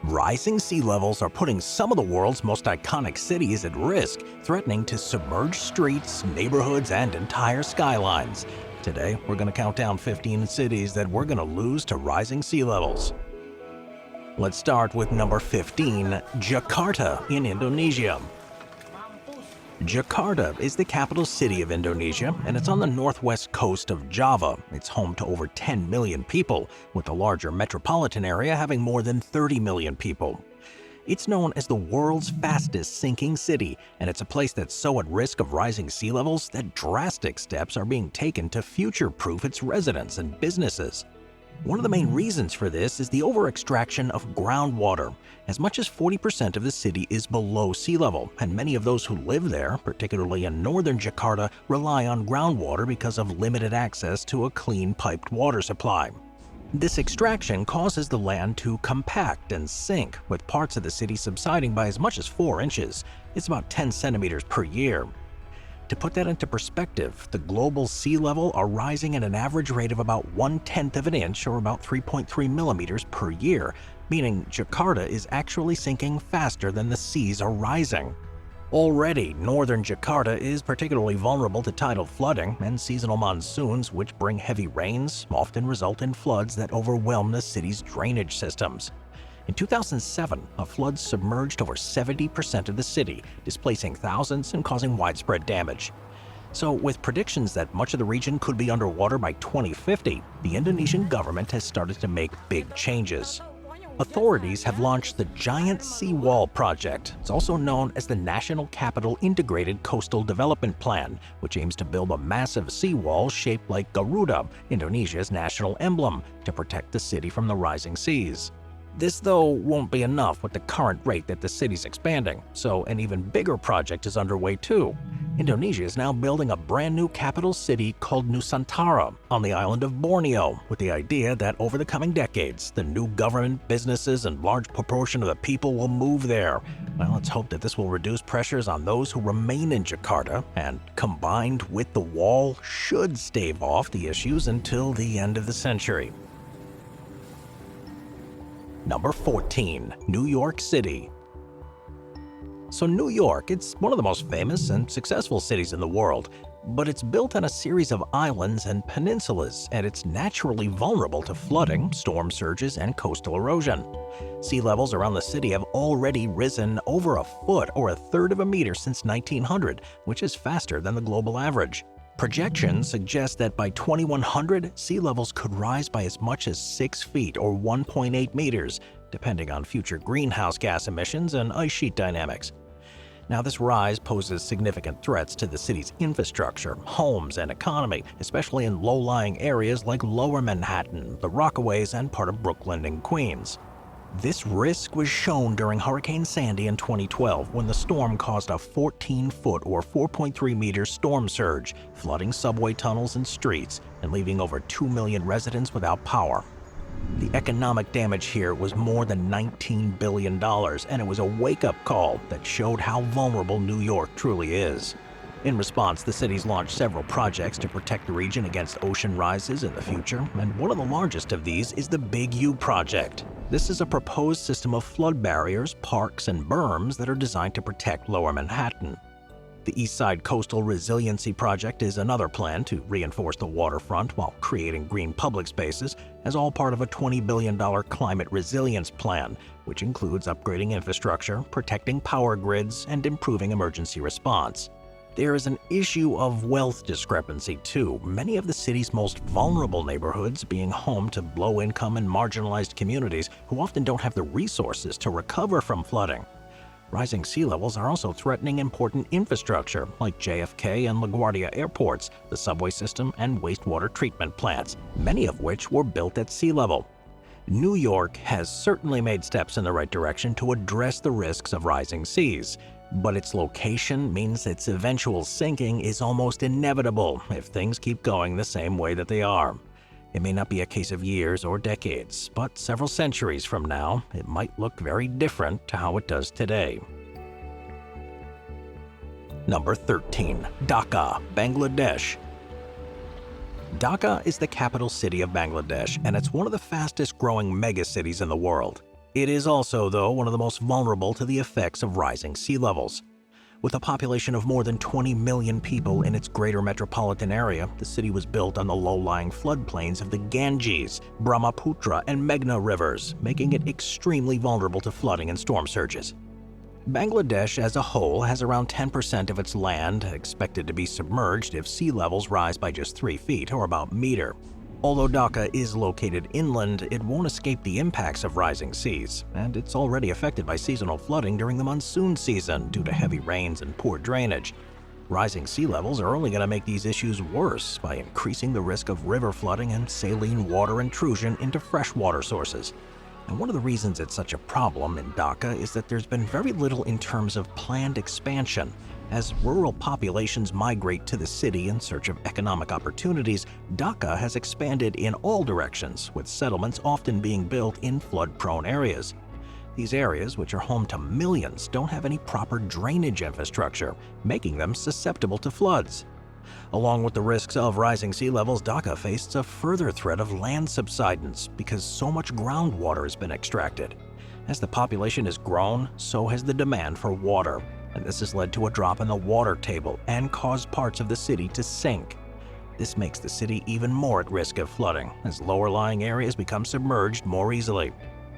Rising sea levels are putting some of the world's most iconic cities at risk, threatening to submerge streets, neighborhoods, and entire skylines. Today, we're going to count down 15 cities that we're going to lose to rising sea levels. Let's start with number 15, Jakarta in Indonesia. Jakarta is the capital city of Indonesia, and it's on the northwest coast of Java. It's home to over 10 million people, with the larger metropolitan area having more than 30 million people. It's known as the world's fastest sinking city, and it's a place that's so at risk of rising sea levels that drastic steps are being taken to future-proof its residents and businesses. One of the main reasons for this is the over-extraction of groundwater. As much as 40% of the city is below sea level, and many of those who live there, particularly in northern Jakarta, rely on groundwater because of limited access to a clean piped water supply. This extraction causes the land to compact and sink, with parts of the city subsiding by as much as 4 inches. It's about 10 centimeters per year. To put that into perspective, the global sea level are rising at an average rate of about 1/10 of an inch, or about 3.3 millimeters per year, meaning Jakarta is actually sinking faster than the seas are rising. Already, northern Jakarta is particularly vulnerable to tidal flooding, and seasonal monsoons, which bring heavy rains, often result in floods that overwhelm the city's drainage systems. In 2007, a flood submerged over 70% of the city, displacing thousands and causing widespread damage. So, with predictions that much of the region could be underwater by 2050, the Indonesian government has started to make big changes. Authorities have launched the Giant Seawall Project. It's also known as the National Capital Integrated Coastal Development Plan, which aims to build a massive seawall shaped like Garuda, Indonesia's national emblem, to protect the city from the rising seas. This, though, won't be enough with the current rate that the city's expanding, so an even bigger project is underway too. Indonesia is now building a brand new capital city called Nusantara on the island of Borneo, with the idea that over the coming decades, the new government, businesses, and large proportion of the people will move there. Well, let's hope that this will reduce pressures on those who remain in Jakarta, and combined with the wall, should stave off the issues until the end of the century. Number 14, New York City. So New York, it's one of the most famous and successful cities in the world, but it's built on a series of islands and peninsulas, and it's naturally vulnerable to flooding, storm surges, and coastal erosion. Sea levels around the city have already risen over a foot or 1/3 of a meter since 1900, which is faster than the global average. Projections suggest that by 2100, sea levels could rise by as much as 6 feet or 1.8 meters, depending on future greenhouse gas emissions and ice sheet dynamics. Now, this rise poses significant threats to the city's infrastructure, homes, and economy, especially in low-lying areas like Lower Manhattan, the Rockaways, and part of Brooklyn and Queens. This risk was shown during Hurricane Sandy in 2012, when the storm caused a 14-foot or 4.3-meter storm surge, flooding subway tunnels and streets, and leaving over 2 million residents without power. The economic damage here was more than $19 billion, and it was a wake-up call that showed how vulnerable New York truly is. In response, the city's launched several projects to protect the region against ocean rises in the future, and one of the largest of these is the Big U Project. This is a proposed system of flood barriers, parks, and berms that are designed to protect Lower Manhattan. The East Side Coastal Resiliency Project is another plan to reinforce the waterfront while creating green public spaces, as all part of a $20 billion climate resilience plan, which includes upgrading infrastructure, protecting power grids, and improving emergency response. There is an issue of wealth discrepancy too, many of the city's most vulnerable neighborhoods being home to low-income and marginalized communities who often don't have the resources to recover from flooding. Rising sea levels are also threatening important infrastructure like JFK and LaGuardia airports, the subway system, and wastewater treatment plants, many of which were built at sea level. New York has certainly made steps in the right direction to address the risks of rising seas, but its location means its eventual sinking is almost inevitable if things keep going the same way that they are. It may not be a case of years or decades, but several centuries from now, it might look very different to how it does today. Number 13. Dhaka, Bangladesh. Dhaka is the capital city of Bangladesh, and it's one of the fastest-growing megacities in the world. It is also, though, one of the most vulnerable to the effects of rising sea levels. With a population of more than 20 million people in its greater metropolitan area, the city was built on the low-lying floodplains of the Ganges, Brahmaputra, and Meghna rivers, making it extremely vulnerable to flooding and storm surges. Bangladesh as a whole has around 10% of its land expected to be submerged if sea levels rise by just 3 feet, or about a meter. Although Dhaka is located inland, it won't escape the impacts of rising seas, and it's already affected by seasonal flooding during the monsoon season due to heavy rains and poor drainage. Rising sea levels are only going to make these issues worse by increasing the risk of river flooding and saline water intrusion into freshwater sources. And one of the reasons it's such a problem in Dhaka is that there's been very little in terms of planned expansion. As rural populations migrate to the city in search of economic opportunities, Dhaka has expanded in all directions, with settlements often being built in flood-prone areas. These areas, which are home to millions, don't have any proper drainage infrastructure, making them susceptible to floods. Along with the risks of rising sea levels, Dhaka faces a further threat of land subsidence because so much groundwater has been extracted. As the population has grown, so has the demand for water, and this has led to a drop in the water table and caused parts of the city to sink. This makes the city even more at risk of flooding, as lower-lying areas become submerged more easily.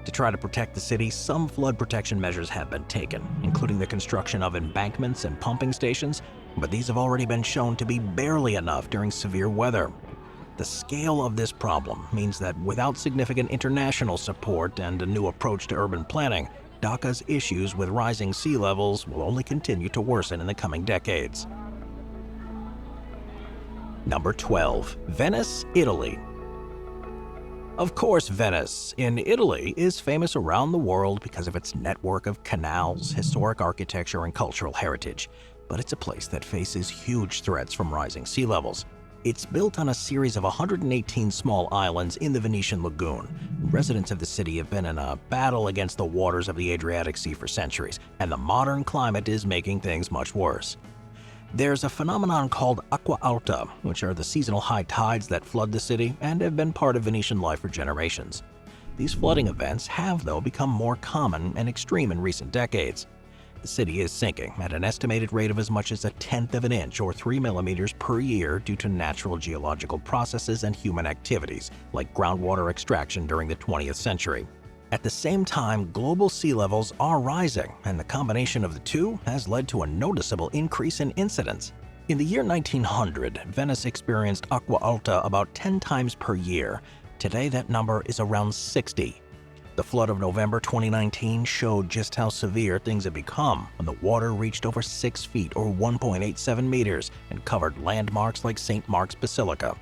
To try to protect the city, some flood protection measures have been taken, including the construction of embankments and pumping stations, but these have already been shown to be barely enough during severe weather. The scale of this problem means that without significant international support and a new approach to urban planning, Dhaka's issues with rising sea levels will only continue to worsen in the coming decades. Number 12. Venice, Italy. Of course, Venice in Italy is famous around the world because of its network of canals, historic architecture, and cultural heritage. But it's a place that faces huge threats from rising sea levels. It's built on a series of 118 small islands in the Venetian lagoon. Residents of the city have been in a battle against the waters of the Adriatic Sea for centuries, and the modern climate is making things much worse. There's a phenomenon called acqua alta, which are the seasonal high tides that flood the city and have been part of Venetian life for generations. These flooding events have, though, become more common and extreme in recent decades. The city is sinking at an estimated rate of as much as 1/10 of an inch or 3 millimeters per year due to natural geological processes and human activities, like groundwater extraction during the 20th century. At the same time, global sea levels are rising, and the combination of the two has led to a noticeable increase in incidents. In the year 1900, Venice experienced acqua alta about 10 times per year. Today, that number is around 60. The flood of November 2019 showed just how severe things have become when the water reached over 6 feet or 1.87 meters and covered landmarks like St. Mark's Basilica.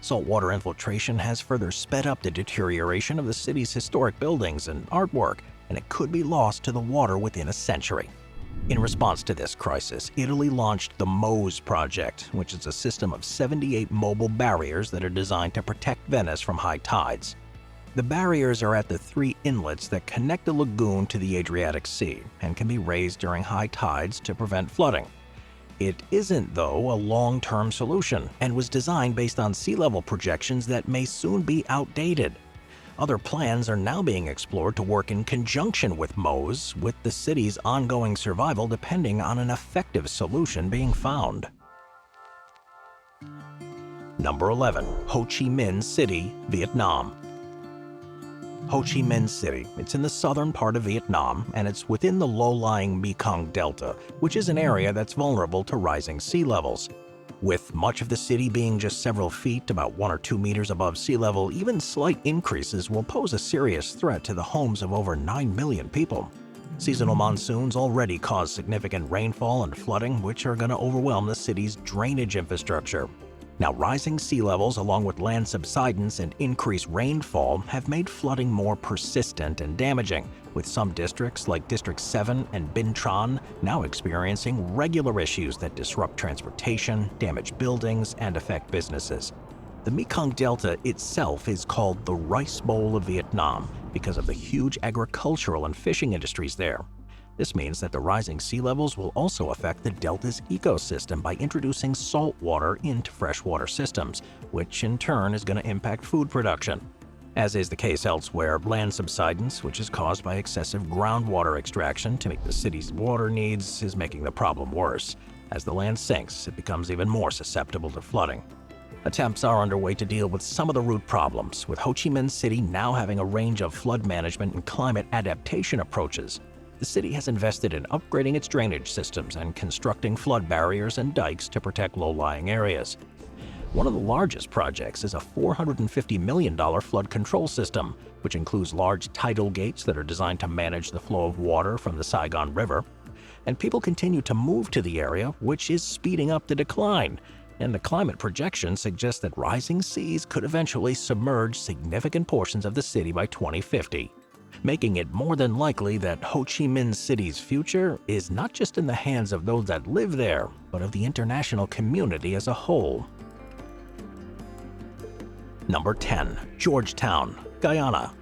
Saltwater infiltration has further sped up the deterioration of the city's historic buildings and artwork, and it could be lost to the water within a century. In response to this crisis, Italy launched the MOSE project, which is a system of 78 mobile barriers that are designed to protect Venice from high tides. The barriers are at the 3 inlets that connect the lagoon to the Adriatic Sea and can be raised during high tides to prevent flooding. It isn't, though, a long-term solution and was designed based on sea level projections that may soon be outdated. Other plans are now being explored to work in conjunction with MOSE, with the city's ongoing survival depending on an effective solution being found. Number 11. Ho Chi Minh City, Vietnam. Ho Chi Minh City. It's in the southern part of Vietnam, and it's within the low-lying Mekong Delta, which is an area that's vulnerable to rising sea levels. With much of the city being just several feet, about 1 or 2 meters above sea level, even slight increases will pose a serious threat to the homes of over 9 million people. Seasonal monsoons already cause significant rainfall and flooding, which are going to overwhelm the city's drainage infrastructure. Now, rising sea levels along with land subsidence and increased rainfall have made flooding more persistent and damaging, with some districts like District 7 and Binh Tran now experiencing regular issues that disrupt transportation, damage buildings, and affect businesses. The Mekong Delta itself is called the Rice Bowl of Vietnam because of the huge agricultural and fishing industries there. This means that the rising sea levels will also affect the delta's ecosystem by introducing salt water into freshwater systems, which in turn is going to impact food production. As is the case elsewhere, land subsidence, which is caused by excessive groundwater extraction to meet the city's water needs, is making the problem worse. As the land sinks, it becomes even more susceptible to flooding. Attempts are underway to deal with some of the root problems, with Ho Chi Minh City now having a range of flood management and climate adaptation approaches. The city has invested in upgrading its drainage systems and constructing flood barriers and dikes to protect low-lying areas. One of the largest projects is a $450 million flood control system, which includes large tidal gates that are designed to manage the flow of water from the Saigon River. And people continue to move to the area, which is speeding up the decline. And the climate projections suggest that rising seas could eventually submerge significant portions of the city by 2050, making it more than likely that Ho Chi Minh City's future is not just in the hands of those that live there, but of the international community as a whole. Number 10. Georgetown, Guyana.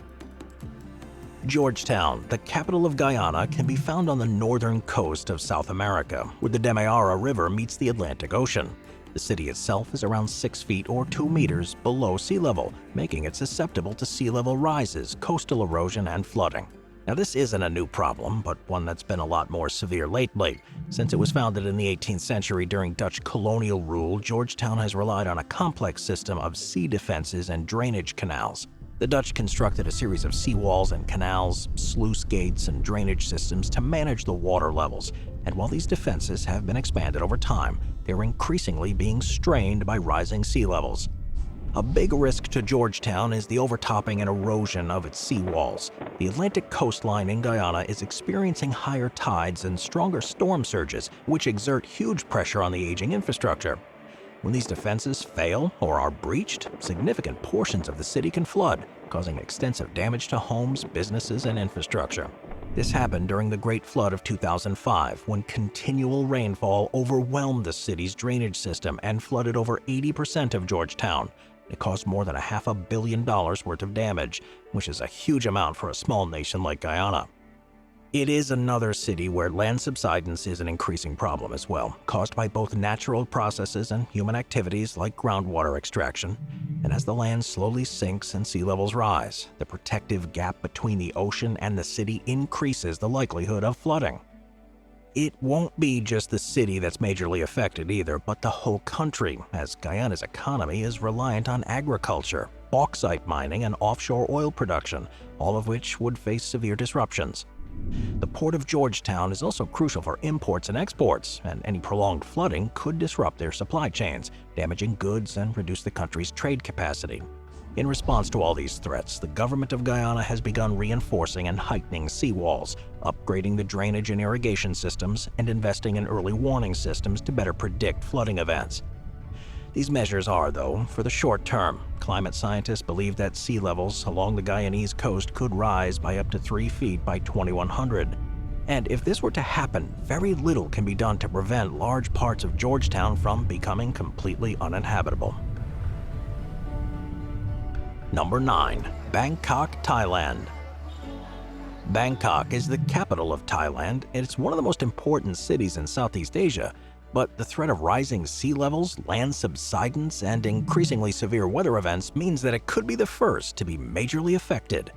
Georgetown, the capital of Guyana, can be found on the northern coast of South America, where the Demerara River meets the Atlantic Ocean. The city itself is around 6 feet or 2 meters below sea level, making it susceptible to sea level rises, coastal erosion, and flooding. Now, this isn't a new problem, but one that's been a lot more severe lately. Since it was founded in the 18th century during Dutch colonial rule, Georgetown has relied on a complex system of sea defenses and drainage canals. The Dutch constructed a series of seawalls and canals, sluice gates, and drainage systems to manage the water levels. And while these defenses have been expanded over time, they're increasingly being strained by rising sea levels. A big risk to Georgetown is the overtopping and erosion of its seawalls. The Atlantic coastline in Guyana is experiencing higher tides and stronger storm surges, which exert huge pressure on the aging infrastructure. When these defenses fail or are breached, significant portions of the city can flood, causing extensive damage to homes, businesses, and infrastructure. This happened during the Great Flood of 2005, when continual rainfall overwhelmed the city's drainage system and flooded over 80% of Georgetown. It caused more than $500 million worth of damage, which is a huge amount for a small nation like Guyana. It is another city where land subsidence is an increasing problem as well, caused by both natural processes and human activities like groundwater extraction. And as the land slowly sinks and sea levels rise, the protective gap between the ocean and the city increases the likelihood of flooding. It won't be just the city that's majorly affected either, but the whole country, as Guyana's economy is reliant on agriculture, bauxite mining, and offshore oil production, all of which would face severe disruptions. The port of Georgetown is also crucial for imports and exports, and any prolonged flooding could disrupt their supply chains, damaging goods and reduce the country's trade capacity. In response to all these threats, the government of Guyana has begun reinforcing and heightening seawalls, upgrading the drainage and irrigation systems, and investing in early warning systems to better predict flooding events. These measures are, though, for the short term. Climate scientists believe that sea levels along the Guyanese coast could rise by up to 3 feet by 2100. And if this were to happen, very little can be done to prevent large parts of Georgetown from becoming completely uninhabitable. Number 9. Bangkok, Thailand. Bangkok is the capital of Thailand, and it's one of the most important cities in Southeast Asia. But the threat of rising sea levels, land subsidence, and increasingly severe weather events means that it could be the first to be majorly affected.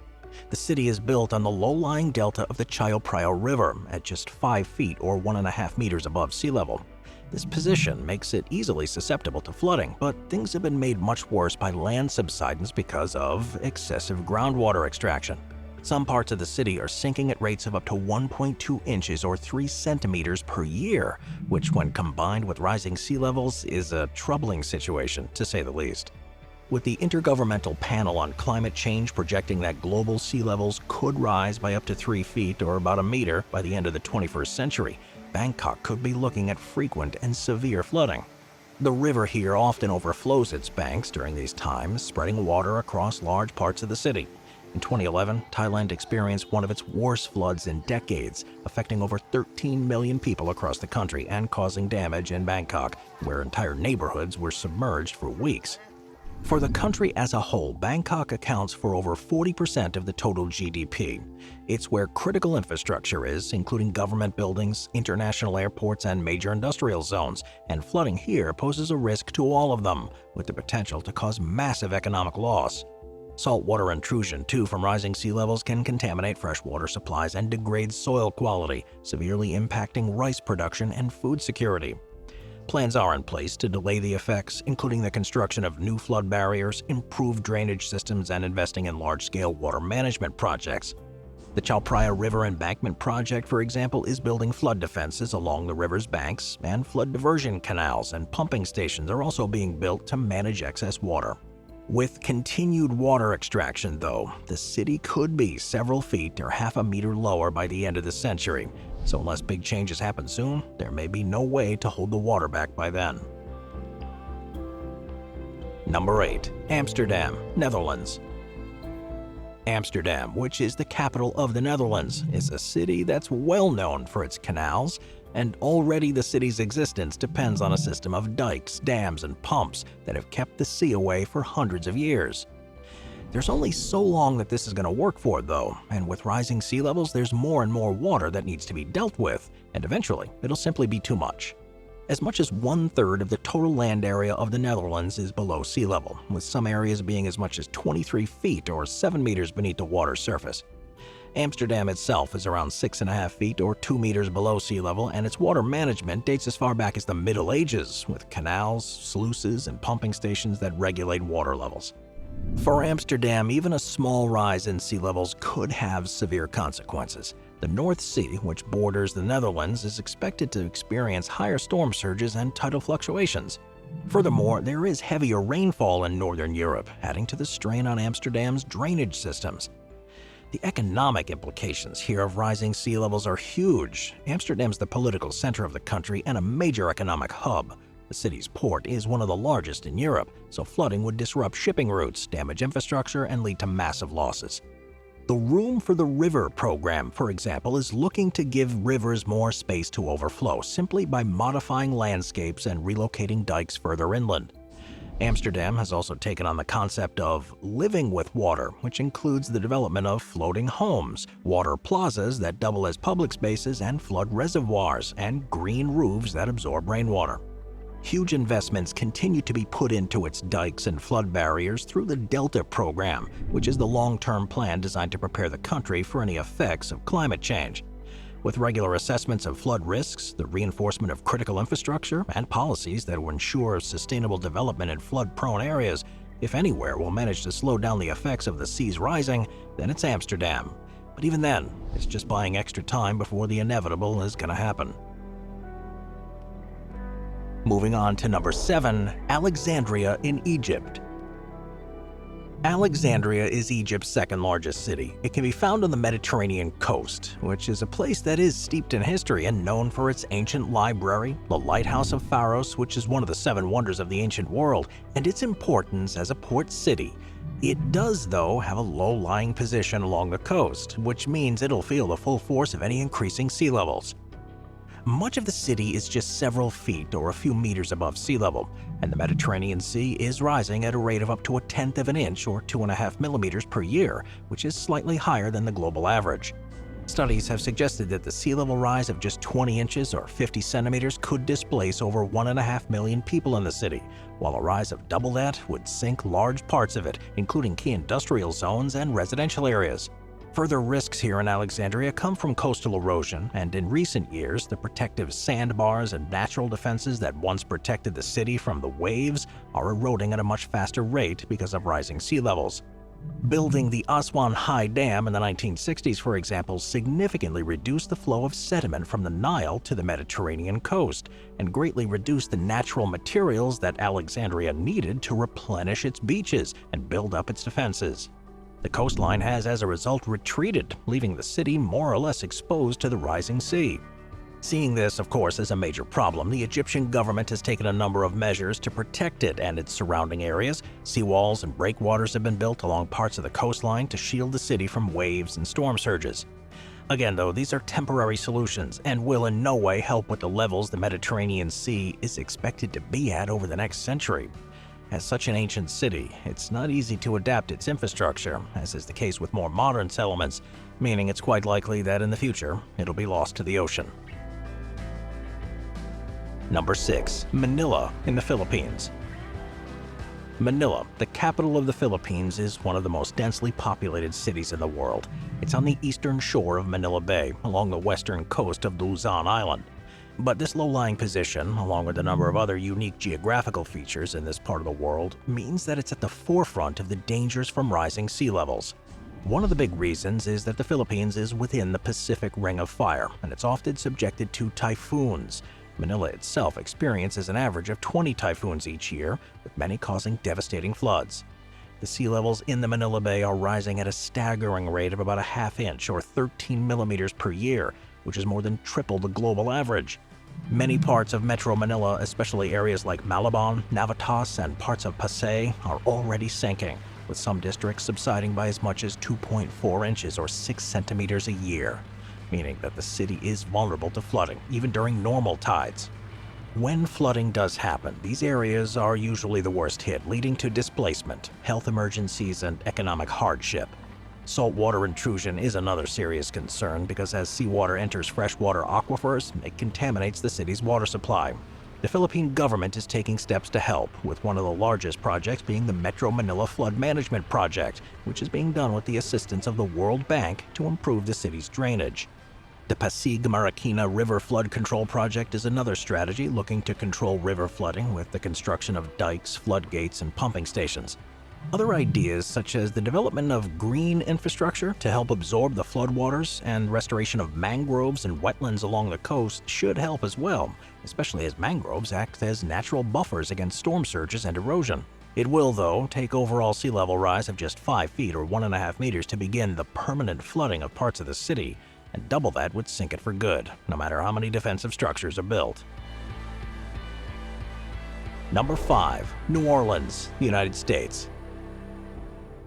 The city is built on the low-lying delta of the Chao Phraya River at just 5 feet or 1.5 meters above sea level. This position makes it easily susceptible to flooding, but things have been made much worse by land subsidence because of excessive groundwater extraction. Some parts of the city are sinking at rates of up to 1.2 inches or 3 centimeters per year, which when combined with rising sea levels is a troubling situation, to say the least. With the Intergovernmental Panel on Climate Change projecting that global sea levels could rise by up to 3 feet or about a meter by the end of the 21st century, Bangkok could be looking at frequent and severe flooding. The river here often overflows its banks during these times, spreading water across large parts of the city. In 2011, Thailand experienced one of its worst floods in decades, affecting over 13 million people across the country and causing damage in Bangkok, where entire neighborhoods were submerged for weeks. For the country as a whole, Bangkok accounts for over 40% of the total GDP. It's where critical infrastructure is, including government buildings, international airports, and major industrial zones, and flooding here poses a risk to all of them, with the potential to cause massive economic loss. Saltwater intrusion, too, from rising sea levels can contaminate freshwater supplies and degrade soil quality, severely impacting rice production and food security. Plans are in place to delay the effects, including the construction of new flood barriers, improved drainage systems, and investing in large-scale water management projects. The Chao Phraya River Embankment Project, for example, is building flood defenses along the river's banks, and flood diversion canals and pumping stations are also being built to manage excess water. With continued water extraction, though, the city could be several feet or half a meter lower by the end of the century, so unless big changes happen soon, there may be no way to hold the water back by then. Number 8. Amsterdam, Netherlands. Amsterdam, which is the capital of the Netherlands, is a city that's well known for its canals, and already the city's existence depends on a system of dikes, dams, and pumps that have kept the sea away for hundreds of years. There's only so long that this is going to work for, though, and with rising sea levels, there's more and more water that needs to be dealt with, and eventually it'll simply be too much. As much as 1/3 of the total land area of the Netherlands is below sea level, with some areas being as much as 23 feet or 7 meters beneath the water's surface. Amsterdam itself is around 6.5 feet or 2 meters below sea level, and its water management dates as far back as the Middle Ages, with canals, sluices, and pumping stations that regulate water levels. For Amsterdam, even a small rise in sea levels could have severe consequences. The North Sea, which borders the Netherlands, is expected to experience higher storm surges and tidal fluctuations. Furthermore, there is heavier rainfall in northern Europe, adding to the strain on Amsterdam's drainage systems. The economic implications here of rising sea levels are huge. Amsterdam's the political center of the country and a major economic hub. The city's port is one of the largest in Europe, so flooding would disrupt shipping routes, damage infrastructure, and lead to massive losses. The Room for the River program, for example, is looking to give rivers more space to overflow simply by modifying landscapes and relocating dikes further inland. Amsterdam has also taken on the concept of living with water, which includes the development of floating homes, water plazas that double as public spaces and flood reservoirs, and green roofs that absorb rainwater. Huge investments continue to be put into its dikes and flood barriers through the Delta program, which is the long-term plan designed to prepare the country for any effects of climate change. With regular assessments of flood risks, the reinforcement of critical infrastructure, and policies that will ensure sustainable development in flood-prone areas, if anywhere will manage to slow down the effects of the seas rising, then it's Amsterdam. But even then, it's just buying extra time before the inevitable is going to happen. Moving on to number 7, Alexandria in Egypt. Alexandria is Egypt's second largest city. It can be found on the Mediterranean coast, which is a place that is steeped in history and known for its ancient library, the Lighthouse of Pharos, which is one of the 7 wonders of the ancient world, and its importance as a port city. It does, though, have a low-lying position along the coast, which means it'll feel the full force of any increasing sea levels. Much of the city is just several feet or a few meters above sea level, and the Mediterranean Sea is rising at a rate of up to 1/10 of an inch or 2.5 millimeters per year, which is slightly higher than the global average. Studies have suggested that the sea level rise of just 20 inches or 50 centimeters could displace over 1.5 million people in the city, while a rise of double that would sink large parts of it, including key industrial zones and residential areas. Further risks here in Alexandria come from coastal erosion, and in recent years, the protective sandbars and natural defenses that once protected the city from the waves are eroding at a much faster rate because of rising sea levels. Building the Aswan High Dam in the 1960s, for example, significantly reduced the flow of sediment from the Nile to the Mediterranean coast, and greatly reduced the natural materials that Alexandria needed to replenish its beaches and build up its defenses. The coastline has, as a result, retreated, leaving the city more or less exposed to the rising sea. Seeing this, of course, as a major problem, the Egyptian government has taken a number of measures to protect it and its surrounding areas. Seawalls and breakwaters have been built along parts of the coastline to shield the city from waves and storm surges. Again, though, these are temporary solutions and will in no way help with the levels the Mediterranean Sea is expected to be at over the next century. As such an ancient city, it's not easy to adapt its infrastructure, as is the case with more modern settlements, meaning it's quite likely that in the future, it'll be lost to the ocean. Number 6. Manila in the Philippines. Manila, the capital of the Philippines, is one of the most densely populated cities in the world. It's on the eastern shore of Manila Bay, along the western coast of Luzon Island. But this low-lying position, along with a number of other unique geographical features in this part of the world, means that it's at the forefront of the dangers from rising sea levels. One of the big reasons is that the Philippines is within the Pacific Ring of Fire, and it's often subjected to typhoons. Manila itself experiences an average of 20 typhoons each year, with many causing devastating floods. The sea levels in the Manila Bay are rising at a staggering rate of about a half inch or 13 millimeters per year, which is more than triple the global average. Many parts of Metro Manila, especially areas like Malabon, Navas, and parts of Pasay, are already sinking, with some districts subsiding by as much as 2.4 inches or 6 centimeters a year, meaning that the city is vulnerable to flooding, even during normal tides. When flooding does happen, these areas are usually the worst hit, leading to displacement, health emergencies, and economic hardship. Saltwater intrusion is another serious concern because as seawater enters freshwater aquifers, it contaminates the city's water supply. The Philippine government is taking steps to help, with one of the largest projects being the Metro Manila Flood Management Project, which is being done with the assistance of the World Bank to improve the city's drainage. The Pasig-Marikina River Flood Control Project is another strategy looking to control river flooding with the construction of dikes, floodgates, and pumping stations. Other ideas, such as the development of green infrastructure to help absorb the floodwaters and restoration of mangroves and wetlands along the coast, should help as well, especially as mangroves act as natural buffers against storm surges and erosion. It will, though, take overall sea level rise of just 5 feet or 1.5 meters to begin the permanent flooding of parts of the city, and double that would sink it for good, no matter how many defensive structures are built. Number 5. New Orleans, United States.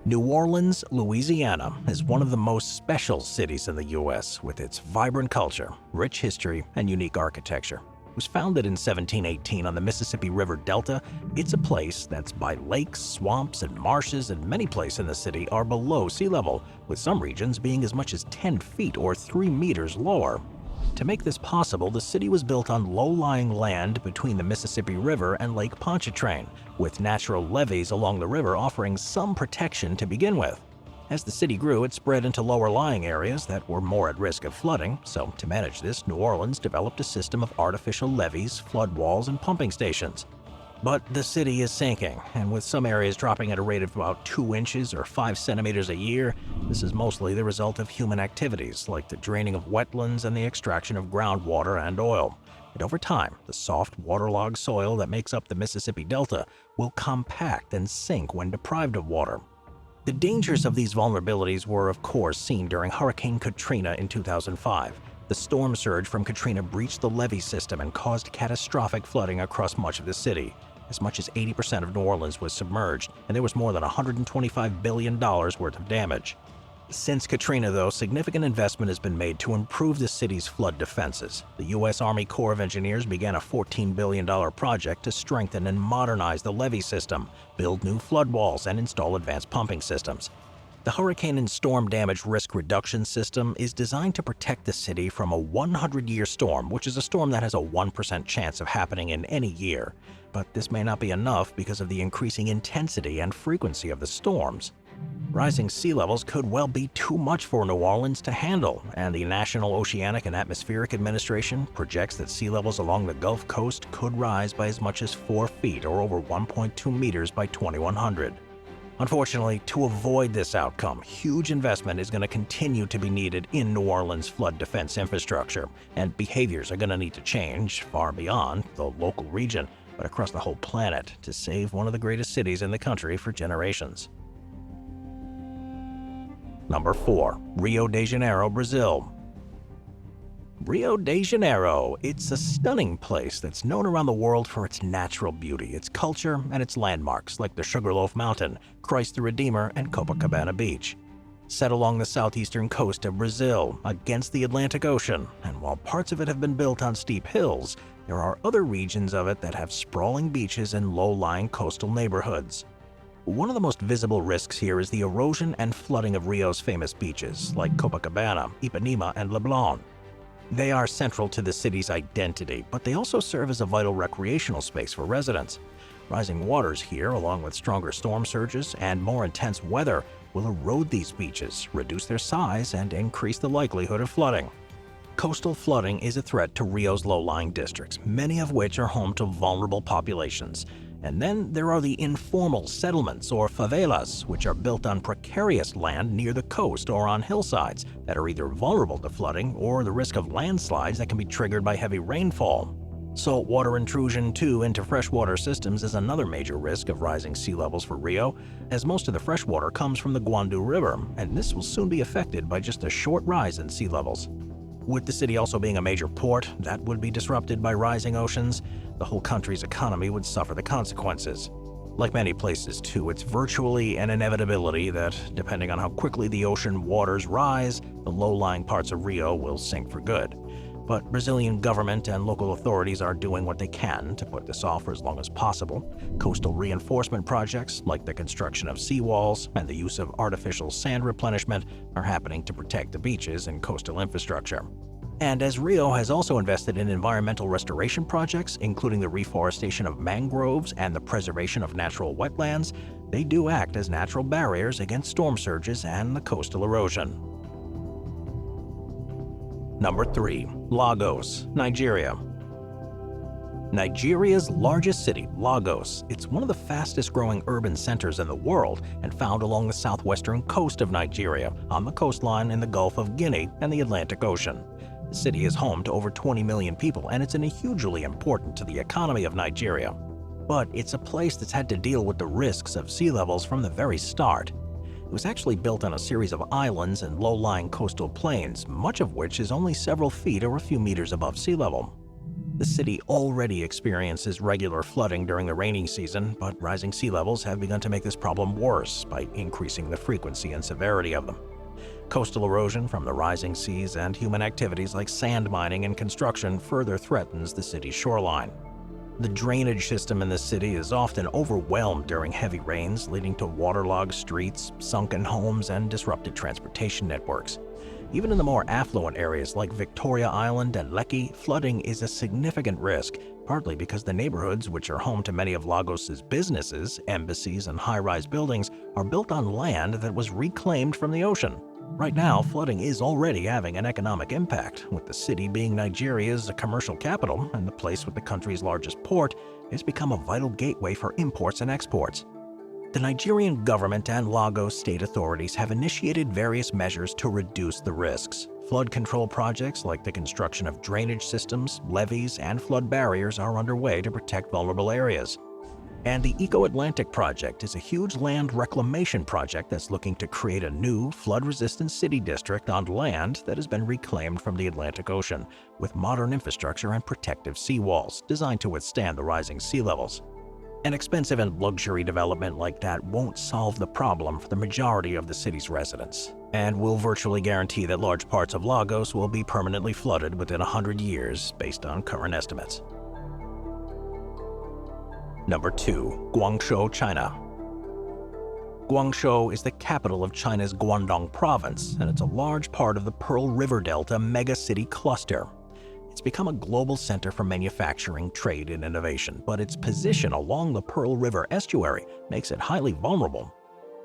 New Orleans, Louisiana, is one of the most special cities in the U.S. with its vibrant culture, rich history, and unique architecture. It was founded in 1718 on the Mississippi River Delta. It's a place that's by lakes, swamps, and marshes, and many places in the city are below sea level, with some regions being as much as 10 feet or 3 meters lower. To make this possible, the city was built on low-lying land between the Mississippi River and Lake Pontchartrain, with natural levees along the river offering some protection to begin with. As the city grew, it spread into lower-lying areas that were more at risk of flooding, so to manage this, New Orleans developed a system of artificial levees, flood walls, and pumping stations. But the city is sinking, and with some areas dropping at a rate of about 2 inches or 5 centimeters a year, this is mostly the result of human activities like the draining of wetlands and the extraction of groundwater and oil. And over time, the soft, waterlogged soil that makes up the Mississippi Delta will compact and sink when deprived of water. The dangers of these vulnerabilities were, of course, seen during Hurricane Katrina in 2005. The storm surge from Katrina breached the levee system and caused catastrophic flooding across much of the city. As much as 80% of New Orleans was submerged, and there was more than $125 billion worth of damage. Since Katrina, though, significant investment has been made to improve the city's flood defenses. The U.S. Army Corps of Engineers began a $14 billion project to strengthen and modernize the levee system, build new flood walls, and install advanced pumping systems. The Hurricane and Storm Damage Risk Reduction System is designed to protect the city from a 100-year storm, which is a storm that has a 1% chance of happening in any year. But this may not be enough because of the increasing intensity and frequency of the storms. Rising sea levels could well be too much for New Orleans to handle, and the National Oceanic and Atmospheric Administration projects that sea levels along the Gulf Coast could rise by as much as 4 feet or over 1.2 meters by 2100. Unfortunately, to avoid this outcome, huge investment is going to continue to be needed in New Orleans' flood defense infrastructure, and behaviors are going to need to change far beyond the local region, but across the whole planet to save one of the greatest cities in the country for generations. Number 4. Rio de Janeiro, Brazil. Rio de Janeiro, it's a stunning place that's known around the world for its natural beauty, its culture, and its landmarks like the Sugarloaf Mountain, Christ the Redeemer, and Copacabana Beach. Set along the southeastern coast of Brazil, against the Atlantic Ocean, and while parts of it have been built on steep hills, there are other regions of it that have sprawling beaches and low-lying coastal neighborhoods. One of the most visible risks here is the erosion and flooding of Rio's famous beaches, like Copacabana, Ipanema, and Leblon. They are central to the city's identity, but they also serve as a vital recreational space for residents. Rising waters here, along with stronger storm surges and more intense weather, will erode these beaches, reduce their size, and increase the likelihood of flooding. Coastal flooding is a threat to Rio's low-lying districts, many of which are home to vulnerable populations. And then there are the informal settlements, or favelas, which are built on precarious land near the coast or on hillsides that are either vulnerable to flooding or the risk of landslides that can be triggered by heavy rainfall. Saltwater intrusion, too, into freshwater systems is another major risk of rising sea levels for Rio, as most of the freshwater comes from the Guangzhou River, and this will soon be affected by just a short rise in sea levels. With the city also being a major port, that would be disrupted by rising oceans. The whole country's economy would suffer the consequences. Like many places, too, it's virtually an inevitability that, depending on how quickly the ocean waters rise, the low-lying parts of Rio will sink for good. But Brazilian government and local authorities are doing what they can to put this off for as long as possible. Coastal reinforcement projects, like the construction of seawalls and the use of artificial sand replenishment, are happening to protect the beaches and coastal infrastructure. And as Rio has also invested in environmental restoration projects, including the reforestation of mangroves and the preservation of natural wetlands, they do act as natural barriers against storm surges and the coastal erosion. Number 3. Lagos, Nigeria. Nigeria's largest city, Lagos, it's one of the fastest-growing urban centers in the world and found along the southwestern coast of Nigeria, on the coastline in the Gulf of Guinea and the Atlantic Ocean. The city is home to over 20 million people, and it's hugely important to the economy of Nigeria. But it's a place that's had to deal with the risks of sea levels from the very start. It was actually built on a series of islands and low-lying coastal plains, much of which is only several feet or a few meters above sea level. The city already experiences regular flooding during the rainy season, but rising sea levels have begun to make this problem worse by increasing the frequency and severity of them. Coastal erosion from the rising seas and human activities like sand mining and construction further threatens the city's shoreline. The drainage system in the city is often overwhelmed during heavy rains, leading to waterlogged streets, sunken homes, and disrupted transportation networks. Even in the more affluent areas like Victoria Island and Lekki, flooding is a significant risk, partly because the neighborhoods, which are home to many of Lagos's businesses, embassies, and high-rise buildings, are built on land that was reclaimed from the ocean. Right now, flooding is already having an economic impact, with the city being Nigeria's commercial capital and the place with the country's largest port. It's become a vital gateway for imports and exports. The Nigerian government and Lagos state authorities have initiated various measures to reduce the risks. Flood control projects like the construction of drainage systems, levees, and flood barriers are underway to protect vulnerable areas. And the Eco-Atlantic Project is a huge land reclamation project that's looking to create a new, flood-resistant city district on land that has been reclaimed from the Atlantic Ocean, with modern infrastructure and protective seawalls designed to withstand the rising sea levels. An expensive and luxury development like that won't solve the problem for the majority of the city's residents, and will virtually guarantee that large parts of Lagos will be permanently flooded within 100 years, based on current estimates. Number 2. Guangzhou, China. Guangzhou is the capital of China's Guangdong province, and it's a large part of the Pearl River Delta mega-city cluster. It's become a global center for manufacturing, trade, and innovation, but its position along the Pearl River estuary makes it highly vulnerable.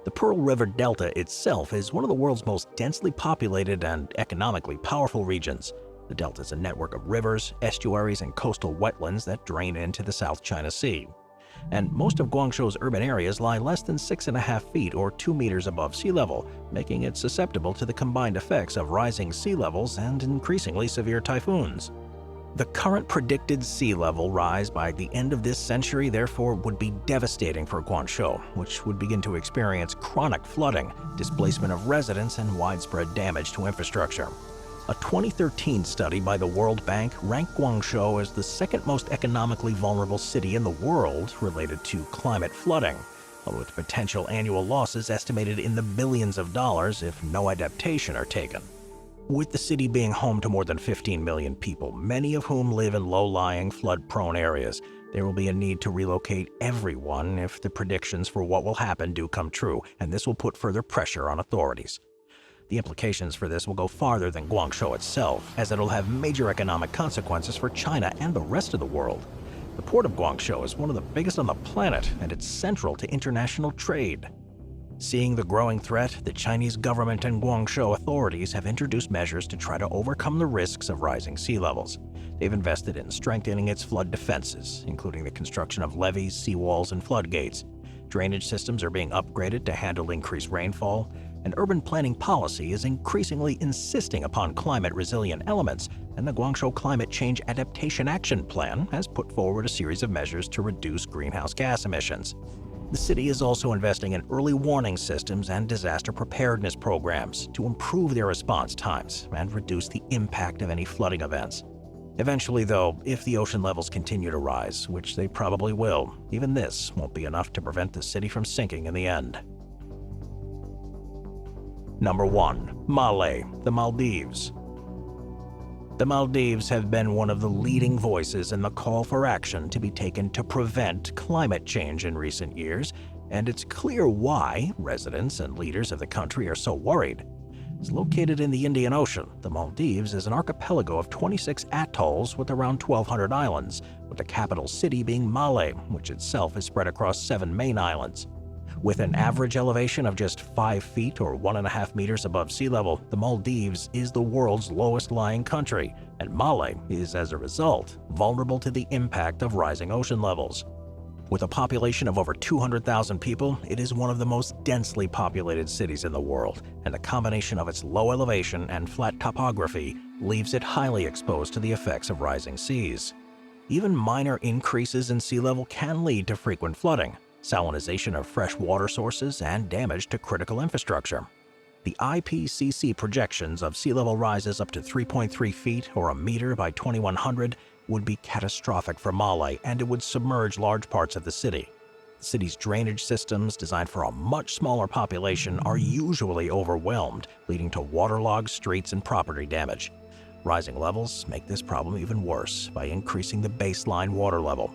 The Pearl River Delta itself is one of the world's most densely populated and economically powerful regions. The delta is a network of rivers, estuaries, and coastal wetlands that drain into the South China Sea. And most of Guangzhou's urban areas lie less than 6.5 feet or 2 meters above sea level, making it susceptible to the combined effects of rising sea levels and increasingly severe typhoons. The current predicted sea level rise by the end of this century, therefore, would be devastating for Guangzhou, which would begin to experience chronic flooding, displacement of residents, and widespread damage to infrastructure. A 2013 study by the World Bank ranked Guangzhou as the second most economically vulnerable city in the world related to climate flooding, with potential annual losses estimated in the billions of dollars if no adaptation are taken. With the city being home to more than 15 million people, many of whom live in low-lying, flood-prone areas, there will be a need to relocate everyone if the predictions for what will happen do come true, and this will put further pressure on authorities. The implications for this will go farther than Guangzhou itself, as it'll have major economic consequences for China and the rest of the world. The port of Guangzhou is one of the biggest on the planet, and it's central to international trade. Seeing the growing threat, the Chinese government and Guangzhou authorities have introduced measures to try to overcome the risks of rising sea levels. They've invested in strengthening its flood defenses, including the construction of levees, seawalls, and floodgates. Drainage systems are being upgraded to handle increased rainfall, and urban planning policy is increasingly insisting upon climate-resilient elements, and the Guangzhou Climate Change Adaptation Action Plan has put forward a series of measures to reduce greenhouse gas emissions. The city is also investing in early warning systems and disaster preparedness programs to improve their response times and reduce the impact of any flooding events. Eventually, though, if the ocean levels continue to rise, which they probably will, even this won't be enough to prevent the city from sinking in the end. Number 1. Malé, the Maldives. The Maldives have been one of the leading voices in the call for action to be taken to prevent climate change in recent years, and it's clear why residents and leaders of the country are so worried. It's located in the Indian Ocean. The Maldives is an archipelago of 26 atolls with around 1,200 islands, with the capital city being Malé, which itself is spread across 7 main islands. With an average elevation of just 5 feet or 1.5 meters above sea level, the Maldives is the world's lowest-lying country, and Malé is, as a result, vulnerable to the impact of rising ocean levels. With a population of over 200,000 people, it is one of the most densely populated cities in the world, and the combination of its low elevation and flat topography leaves it highly exposed to the effects of rising seas. Even minor increases in sea level can lead to frequent flooding, salinization of fresh water sources, and damage to critical infrastructure. The IPCC projections of sea level rises up to 3.3 feet or a meter by 2100 would be catastrophic for Malé, and it would submerge large parts of the city. The city's drainage systems, designed for a much smaller population, are usually overwhelmed, leading to waterlogged streets and property damage. Rising levels make this problem even worse by increasing the baseline water level.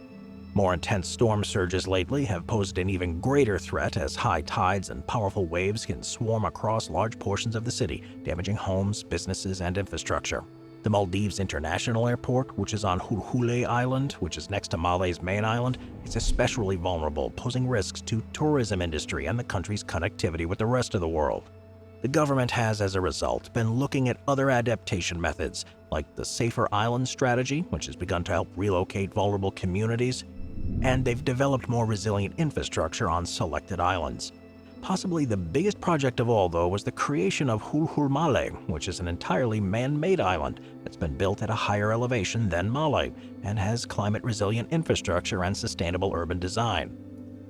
More intense storm surges lately have posed an even greater threat, as high tides and powerful waves can swarm across large portions of the city, damaging homes, businesses, and infrastructure. The Maldives International Airport, which is on Hulhulé Island, which is next to Malé's main island, is especially vulnerable, posing risks to tourism industry and the country's connectivity with the rest of the world. The government has, as a result, been looking at other adaptation methods, like the Safer Island strategy, which has begun to help relocate vulnerable communities, and they've developed more resilient infrastructure on selected islands. Possibly the biggest project of all, though, was the creation of Hulhul Malé, which is an entirely man-made island that's been built at a higher elevation than Malé and has climate-resilient infrastructure and sustainable urban design.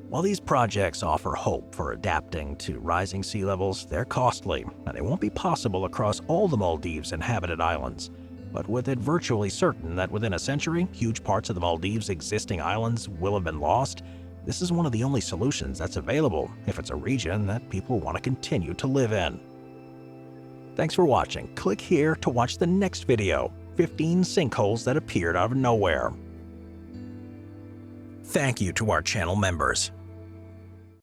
While these projects offer hope for adapting to rising sea levels, they're costly, and they won't be possible across all the Maldives' inhabited islands. But with it virtually certain that within a century, huge parts of the Maldives' existing islands will have been lost, this is one of the only solutions that's available if it's a region that people want to continue to live in. Thanks for watching. Click here to watch the next video, 15 sinkholes that appeared out of nowhere. Thank you to our channel members.